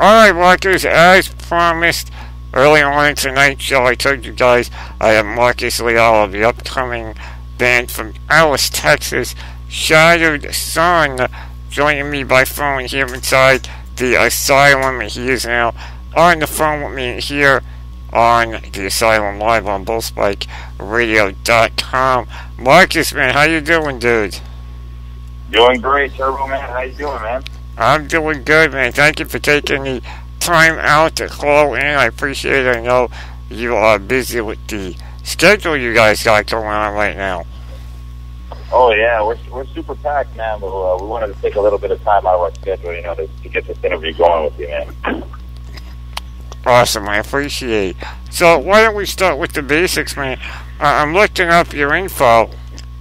Alright, Marcus, as promised early on in tonight's show, I told you guys I have Marcus Leal of the upcoming band from Dallas, Texas, Shattered Sun, joining me by phone here inside the ASYLUM. He is now on the phone with me here on the ASYLUM Live on BullSpikeRadio.com. Marcus, man, how you doing, dude? Doing great, Turbo, man. How you doing, man? I'm doing good, man. Thank you for taking the time out to call in. I appreciate it. I know you are busy with the schedule you guys got going on right now. Oh, yeah. We're super packed, man. But we wanted to take a little bit of time out of our schedule, to get this interview going with you, man. Awesome. I appreciate it. So why don't we start with the basics, man? I'm looking up your info,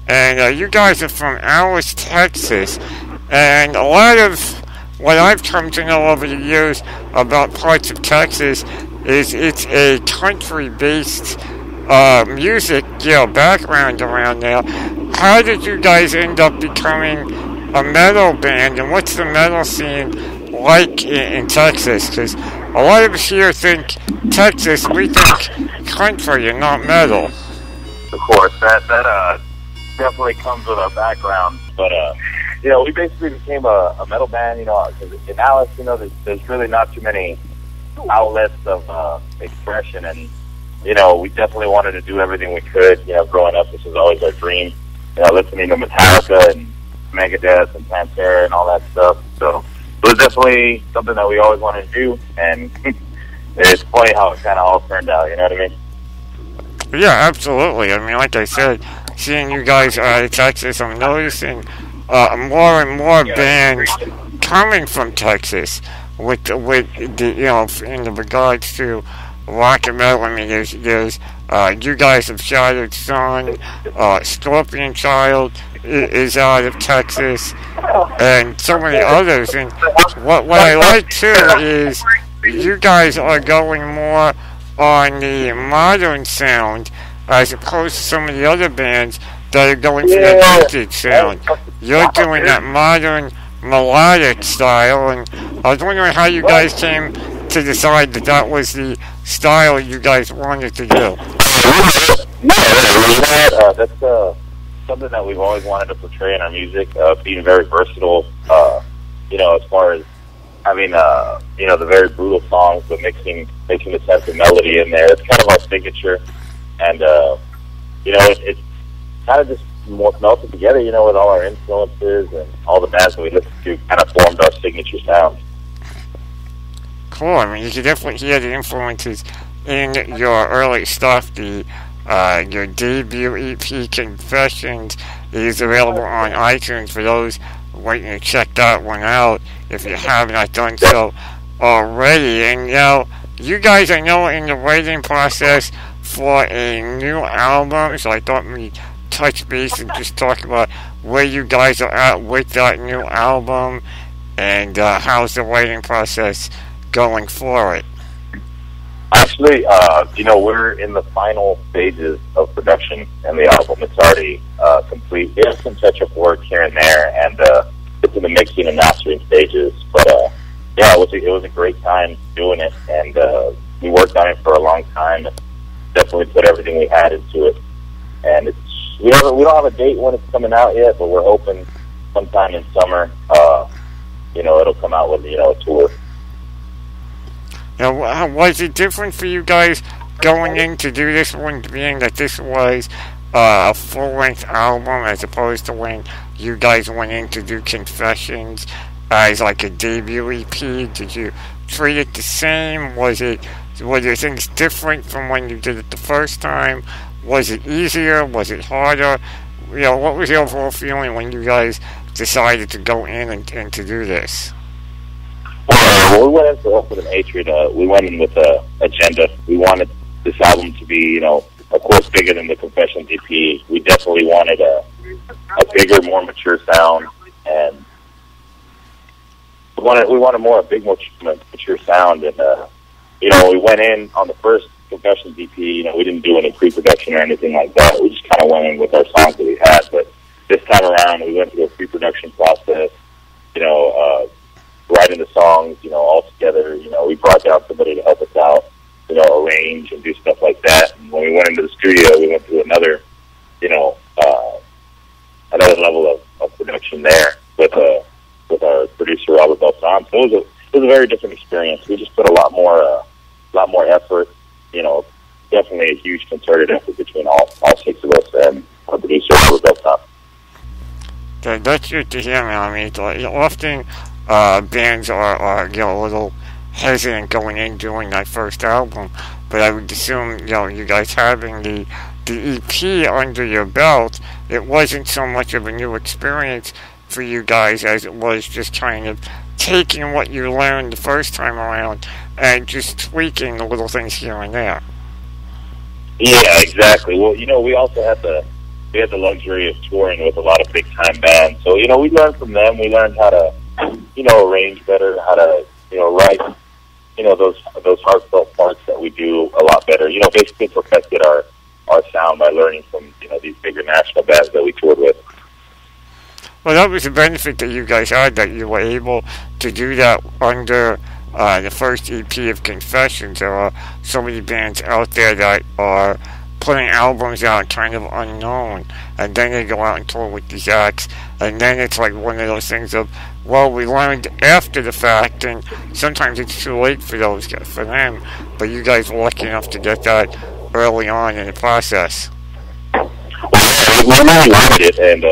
and you guys are from Dallas, Texas. And a lot of what I've come to know over the years about parts of Texas is it's a country-based music, background around there. How did you guys end up becoming a metal band, and what's the metal scene like in Texas? Because a lot of us here think Texas, we think country and not metal. Of course, that definitely comes with our background, but we basically became a metal band, because in Dallas, there's really not too many outlets of expression, and, we definitely wanted to do everything we could. Growing up, this was always our dream, listening to Metallica and Megadeth and Pantera and all that stuff. So it was definitely something that we always wanted to do, and it's funny how it kind of all turned out, you know what I mean? Yeah, absolutely. I mean, like I said, seeing you guys out of Texas, I'm noticing more and more bands coming from Texas with the in the regards to rock and metal. I mean, there's you guys have Shattered Sun, Scorpion Child is out of Texas, and so many others. And what I like too is you guys are going more on the modern sound as opposed to some of the other bands that are going for that vintage sound. You're doing that modern melodic style, and I was wondering how you guys came to decide that was the style you guys wanted to do. That's something that we've always wanted to portray in our music, being very versatile, as far as having, the very brutal songs, but making the sense of melody in there. It's kind of our signature, and, it's kind of just more melted together, with all our influences and all the bands that we listened to kind of formed our signature sound. Cool. I mean, you can definitely hear the influences in your early stuff. Your debut EP, Confessions, is available on iTunes for those waiting to check that one out if you have not done so already. And you guys, I know, in the writing process for a new album, so I thought we'd touch base and just talk about where you guys are at with that new album and how's the writing process going for it. Actually, we're in the final stages of production, and the album is already complete. There's some touch-up work here and there, and it's in the mixing and mastering stages. But it was a great time doing it, and we worked on it for a long time. And definitely put everything we had into it, and we don't have a date when it's coming out yet, but we're hoping sometime in summer. It'll come out with a tour. Now, was it different for you guys going in to do this one, being that this was a full-length album, as opposed to when you guys went in to do Confessions as like a debut EP? Did you treat it the same? Were there things different from when you did it the first time? Was it easier? Was it harder? What was the overall feeling when you guys decided to go in and to do this? Well, we went into it with an hatred. We went in with an agenda. We wanted this album to be, of course, bigger than the Confessions EP. We definitely wanted a bigger, more mature sound, and we wanted more a big, more mature sound. And we went in on the first Confessions EP. We didn't do any pre-production or anything like that. We just kind of went in with our songs that we had. But this time around, we went through a pre-production process. Writing the songs, all together, we brought down somebody to help us out, arrange and do stuff like that. And when we went into the studio, we went through another, another level of production there with our producer Robert Beltran. So it was a very different experience. We just put a lot more effort. Definitely a huge concerted effort between all six of us and our producer Robert Beltran. That's good to hear, man. I mean, often bands are a little hesitant going in doing that first album, but I would assume you guys having the EP under your belt, it wasn't so much of a new experience for you guys as it was just kind of taking what you learned the first time around and just tweaking the little things here and there. Yeah, exactly. Well, we also had the luxury of touring with a lot of big time bands. So, we learned from them. We learned how to, arrange better, how to, write, those heartfelt parts that we do a lot better. Basically perfected our sound by learning from, these bigger national bands that we toured with. Well, that was a benefit that you guys had, that you were able to do that under the first EP of Confessions. There are so many bands out there that are putting albums out kind of unknown, and then they go out and tour with these acts, and then it's like one of those things of, well, we learned after the fact, and sometimes it's too late for them, but you guys were lucky enough to get that early on in the process. Well, we really learned it, and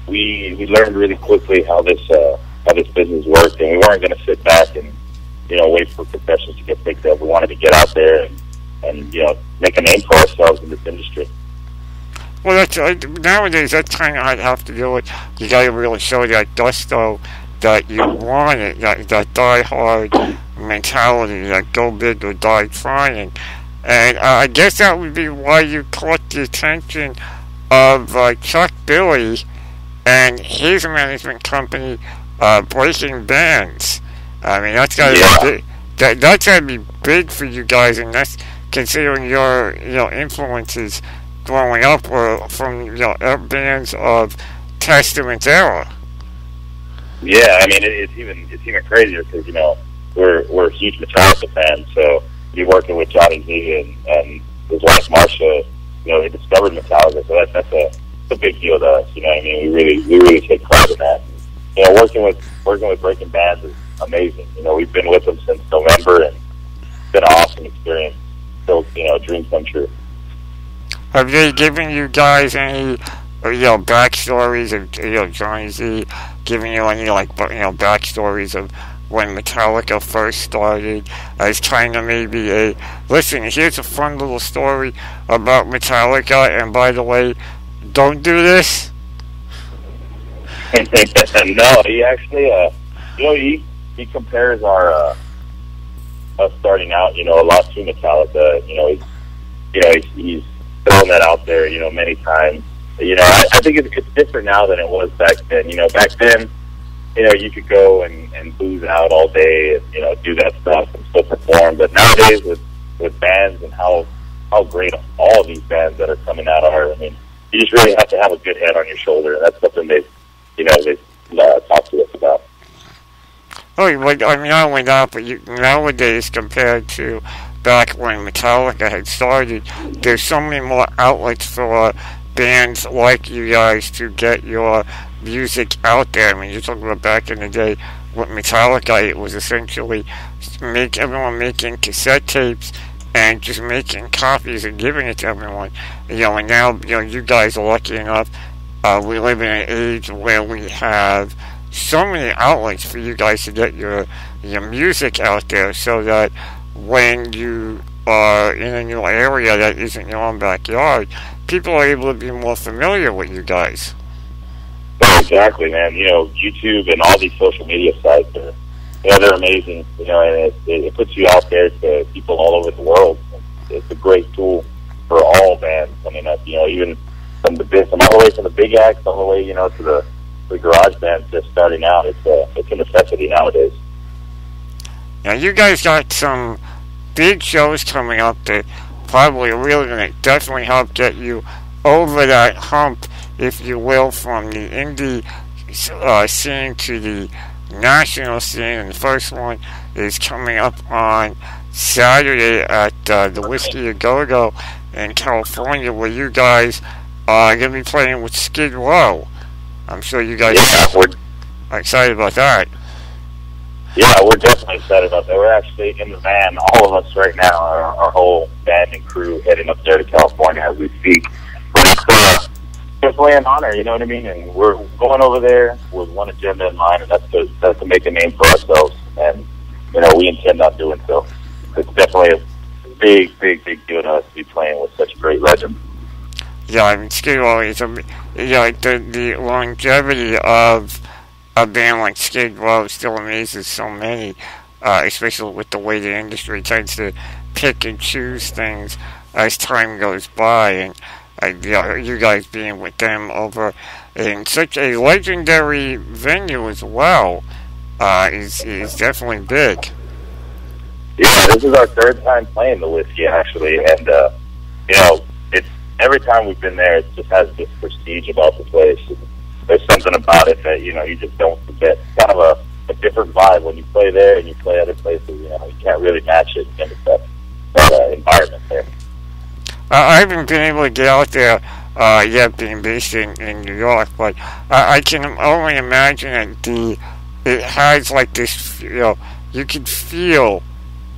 we learned really quickly how this business worked, and we weren't going to sit back and wait for Confessions to get picked up. We wanted to get out there and make a name for ourselves in this industry. Well, nowadays that's kind of how you have to do it. You got to really show that gusto that you want it, that die-hard mentality, that go big or die trying. And I guess that would be why you caught the attention of Chuck Billy and his management company, Breaking Bands. I mean, that's got to be that's got to be big for you guys, and that's considering your influences growing up were from bands of Testament's era. Yeah, I mean it's even crazier because we're huge Metallica fans. So you're working with Johnny Z and his wife Marsha. They discovered Metallica, so that's a big deal to us. You know what I mean? We really take pride in that. Working with Breaking Bands is amazing. We've been with them since November, and it's been an awesome experience. Still, dream come true. Have they given you guys any, backstories of, Johnny Z, giving you any, backstories of when Metallica first started, as kind of maybe listen, here's a fun little story about Metallica, and by the way, don't do this? No, he actually, he compares our, us starting out, a lot to Metallica. He's thrown that out there, many times. I think it's different now than it was back then. Back then, you could go and booze out all day and, do that stuff and still perform. But nowadays with bands and how great all these bands that are coming out are, I mean, you just really have to have a good head on your shoulder. That's something they've talked to us about. Oh, I mean, not only that, but nowadays compared to back when Metallica had started, there's so many more outlets for bands like you guys to get your music out there. I mean, you're talking about back in the day with Metallica, it was essentially everyone making cassette tapes and just making copies and giving it to everyone. And now, you guys are lucky enough. We live in an age where we have so many outlets for you guys to get your music out there, so that when you are in a new area that isn't your own backyard, people are able to be more familiar with you guys. Oh, exactly, man. YouTube and all these social media sites they're amazing. And it puts you out there to people all over the world. It's a great tool for all bands coming up. Even from all the way from the big acts all the way, to the garage bands just starting out. It's a necessity nowadays. Now, you guys got some big shows coming up that probably are really going to definitely help get you over that hump, if you will, from the indie scene to the national scene. And the first one is coming up on Saturday at the Whiskey A Go Go in California, where you guys are going to be playing with Skid Row. I'm sure you guys are excited about that. Yeah, we're definitely excited about that. We're actually in the van, all of us right now, our whole band and crew heading up there to California as we speak. But it's definitely an honor, you know what I mean? And we're going over there with one agenda in mind, and that's to make a name for ourselves. And, you know, we intend on doing so. It's definitely a big, big, big deal to us to be playing with such great legends. Yeah, I mean, Skid Row is the longevity of a band like Skid Row still amazes so many, especially with the way the industry tends to pick and choose things as time goes by, and you guys being with them over in such a legendary venue as well is definitely big. Yeah, this is our third time playing the Whiskey, actually, and you know, it's every time we've been there, it just has this prestige about the place. There's something about it that, you know, you just don't forget. It's kind of a different vibe when you play there and you play other places. You know, you can't really match it in that environment there. I haven't been able to get out there yet, being based in New York, but I can only imagine that it has like this, you know, you can feel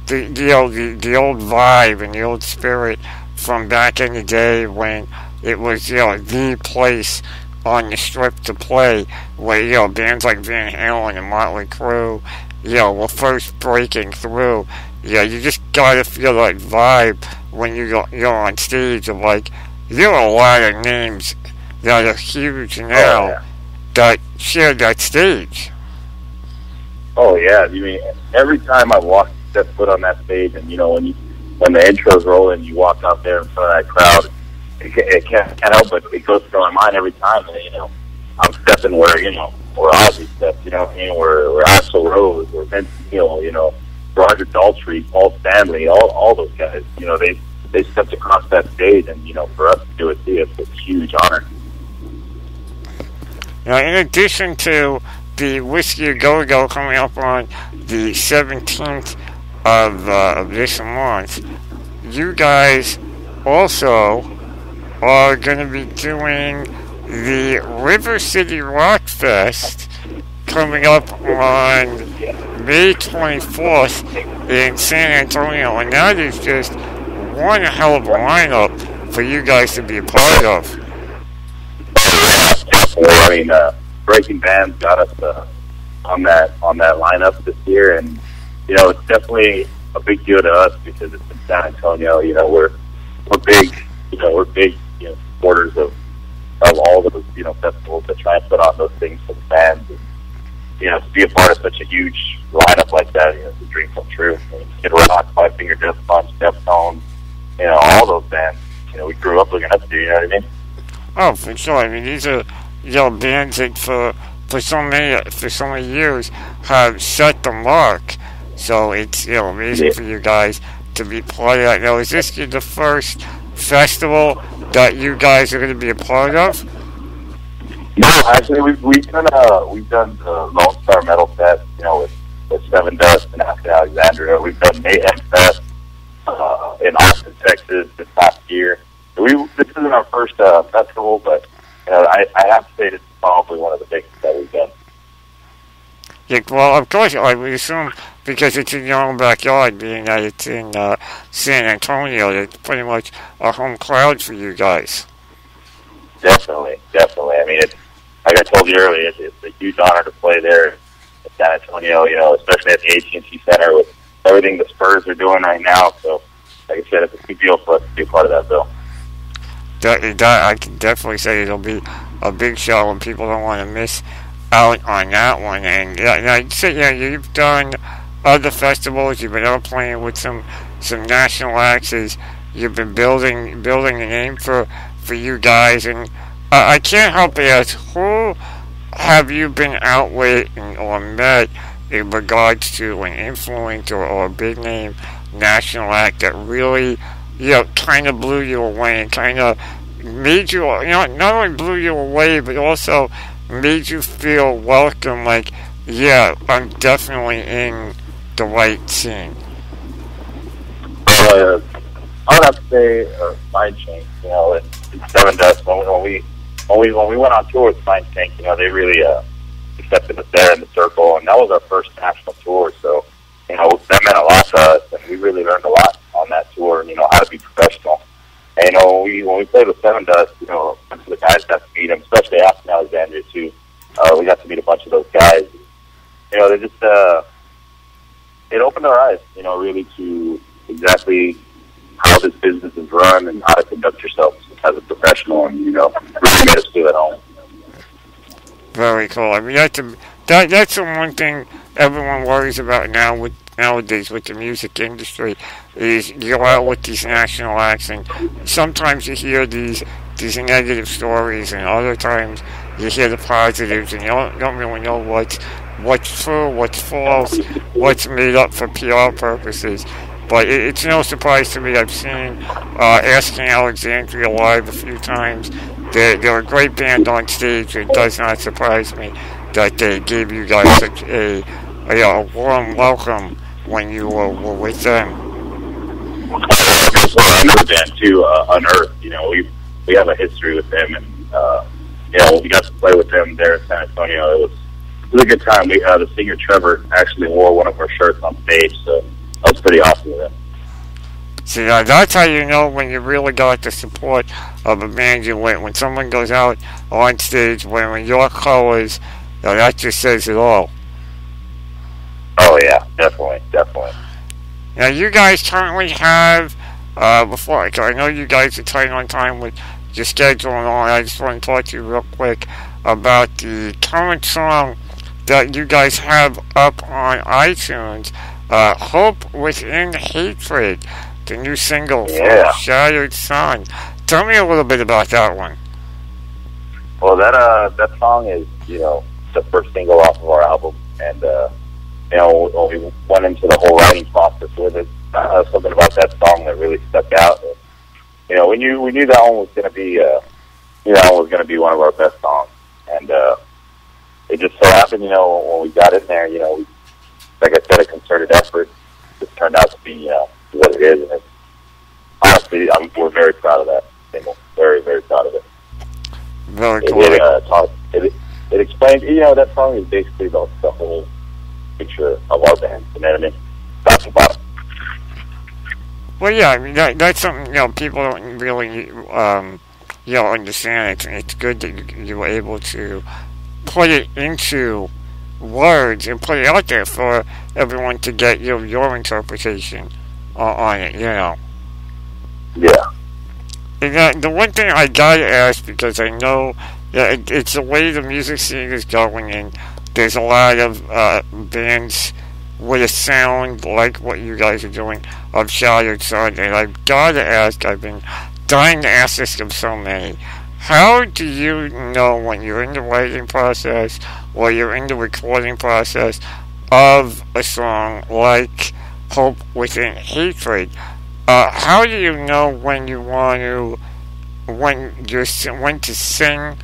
the old vibe and the old spirit from back in the day when it was, you know, the place on the Strip to play, where, you know, bands like Van Halen and Motley Crue, you know, were first breaking through. Yeah, you just gotta feel that vibe when you're on stage of, like, there are a lot of names that are huge now that share that stage. Oh yeah, you mean every time I step foot on that stage, and you know, when the intro's rolling, you walk out there in front of that crowd. It can't help but it goes through my mind every time. And, you know, I'm stepping where, you know, where Ozzy steps, you know what I mean? Where Axl Rose, where Vince Neil, you know, Roger Daltrey, Paul Stanley, all those guys, you know, they stepped across that stage, and, you know, for us to do it too, it's a huge honor. Now, in addition to the Whiskey A Go Go coming up on the 17th of this month, you guys also are going to be doing the River City Rock Fest coming up on May 24th in San Antonio, and that is just one hell of a lineup for you guys to be a part of. I mean, Breaking Band's got us on that lineup this year, and, you know, it's definitely a big deal to us because it's in San Antonio. You know, we're big. You know, we're big, you know, supporters of all those, you know, festivals that try and put on those things for the fans. And, you know, to be a part of such a huge lineup like that, you know, it's a dream come true. I mean, Kid Rock, Five Finger Death Punch, Deftones, you know, all those bands, you know, we grew up looking up to, you know what I mean? Oh, for sure. I mean, these are, you know, bands that for so many years have set the mark. So it's, you know, amazing for you guys to be part of that. Now, is this the first festival that you guys are going to be a part of? No, actually, we've done the Lone Star Metal Fest, you know, with Seven Dust and Asking Alexandria. We've done Mayhem Fest in Austin, Texas this past year. This isn't our first festival, but, you know, I have to say this is probably one of the biggest that we've done. Yeah, well, of course, I would assume, because it's in your own backyard, being that it's in San Antonio, it's pretty much a home crowd for you guys. Definitely. I mean, it's, like I told you earlier, it's a huge honor to play there in San Antonio, you know, especially at the AT&T Center with everything the Spurs are doing right now. So, like I said, it's a big deal for us to be a part of that, Bill. I can definitely say it'll be a big show, and people don't want to miss out on that one. And you've done other festivals, you've been out playing with some national acts, you've been building a name for you guys, and I can't help but ask, who have you been out with or met in regards to an influence or a big name national act that really, you know, kind of blew you away and kind of made you, you know, not only blew you away, but also made you feel welcome, like, yeah, I'm definitely in the right scene? I would have to say Mind Change. You know, it's Seven Dust. When we went on tour with Mind Change, you know, they really accepted us there in the circle, and that was our first national tour. So, you know, that meant a lot to us, and we really learned a lot on that tour. You know, how to be professional. And, you know, when we played with Seven Dust, you know, a bunch of the guys got to meet them, especially Austin Alexandria too. We got to meet a bunch of those guys. You know, they just it opened our eyes, you know, really to exactly how this business is run and how to conduct yourself as a professional, and, you know, really made us feel at home. Very cool. I mean, that's the one thing everyone worries about nowadays with the music industry is you go out with these national acts, and sometimes you hear these negative stories, and other times you hear the positives, and you don't really know what's true, what's false, what's made up for PR purposes. But it's no surprise to me. I've seen Asking Alexandria live a few times. They're a great band on stage. It does not surprise me that they gave you guys such a warm welcome when you were with them. Another band too, Unearthed. You know, we have a history with them, and you know, we got to play with them there in San Antonio. It was a good time. The singer Trevor actually wore one of our shirts on stage, so that was pretty awesome with them. See, that's how you know when you really got the support of a band you with. When someone goes out on stage wearing your colors, that just says it all. Oh yeah, definitely. Now, you guys currently have, before, I know you guys are tight on time with your schedule and all, I just want to talk to you real quick about the current song that you guys have up on iTunes, Hope Within Hatred, the new single from Shattered Sun. Tell me a little bit about that one. Well, that song is, you know, the first single off of our album, and you know, when we went into the whole writing process with it, something about that song that really stuck out. And, you know, we knew that one was going to be one of our best songs, and it just so happened, you know, when we got in there, you know, like I said, a concerted effort. It turned out to be what it is, and it's, honestly, we're very proud of that single. Very, very proud of it. Very cool. It explains, you know, that song is basically the whole picture of our band. You know what I mean? Top to bottom. Well, yeah, I mean, that's something, you know, people don't really, understand. It's good that you were able to put it into words and put it out there for everyone to get your interpretation on it, you know. Yeah. And the one thing I gotta ask, because I know it's the way the music scene is going, and there's a lot of bands with a sound like what you guys are doing of Shattered Sun, and I've gotta ask, I've been dying to ask this of so many. How do you know when you're in the writing process or you're in the recording process of a song like Hope Within Hatred? How do you know when to sing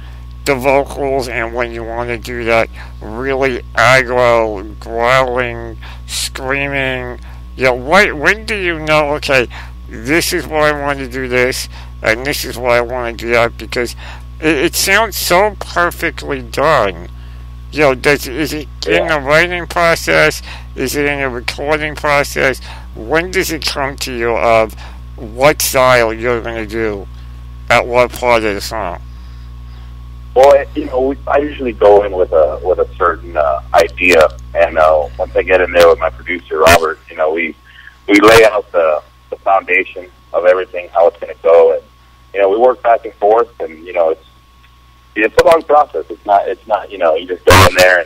the vocals and when you want to do that really aggro, growling, screaming? When do you know, okay, this is why I want to do this, and this is why I want to do that? Because it sounds so perfectly done. Is it in the writing process? Is it in the recording process? When does it come to you of what style you're going to do at what part of the song? Well, you know, I usually go in with a certain idea, and once I get in there with my producer Robert, you know, we lay out the foundation of everything, how it's going to go, and you know, we work back and forth, and you know, it's a long process. It's not you know, you just go in there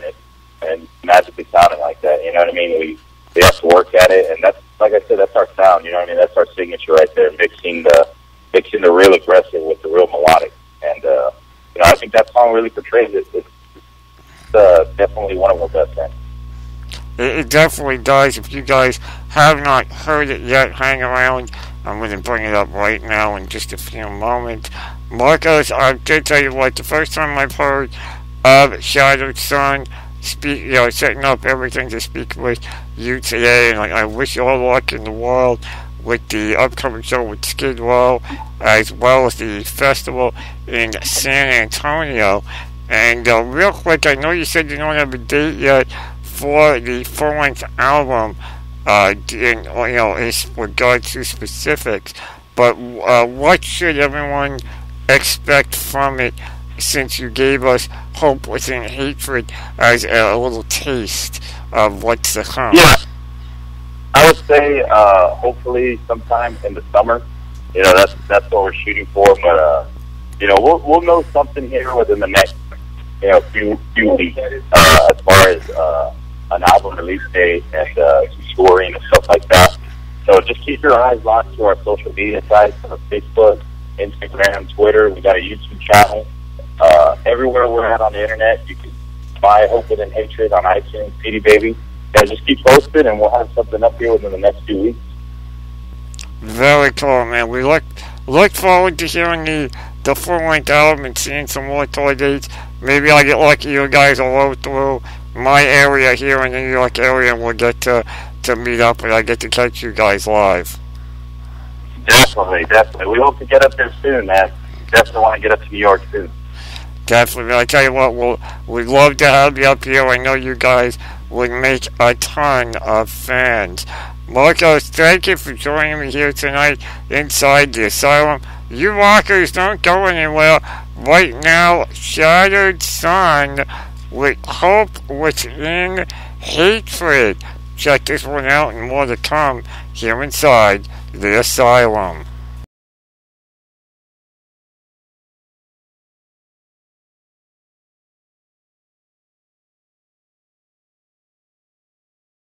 and magically sounding like that. You know what I mean? We have to work at it, and that's, like I said, that's our sound. You know what I mean? That's our signature right there, mixing the real aggressive with the real melodic, and you know, I think that song really portrays it. It's definitely one of our best songs. It definitely does. If you guys have not heard it yet, hang around. I'm going to bring it up right now in just a few moments. Marcos, I did tell you what, the first time I've heard of Shattered Sun, setting up everything to speak with you today, and I wish you all luck in the world with the upcoming show with Skid Row, as well as the festival in San Antonio. And real quick, I know you said you don't have a date yet for the full-length album, in regard to specifics, but what should everyone expect from it, since you gave us Hope Within Hatred as a little taste of what's to come? Yeah, I would say hopefully sometime in the summer. That's what we're shooting for. But we'll know something here within the next few weeks as far as an album release date and touring and stuff like that. So just keep your eyes locked to our social media sites, Facebook, Instagram, Twitter. We got a YouTube channel. Everywhere we're at on the internet, you can buy Hope Within Hatred on iTunes, CD Baby. Yeah, just keep posted, and we'll have something up here within the next few weeks. Very cool, man. We look forward to hearing the full-length album and seeing some more tour dates. Maybe I'll get lucky. You guys will roll through my area here in the New York area, and we'll get to meet up, and I get to catch you guys live. Definitely. We hope to get up there soon, man. Definitely want to get up to New York soon. Definitely. I tell you what, we'd love to have you up here. I know you guys would make a ton of fans. Marcos, thank you for joining me here tonight inside the Asylum. You rockers, don't go anywhere. Right now, Shattered Sun with Hope Within Hatred. Check this one out and more to come here inside the Asylum.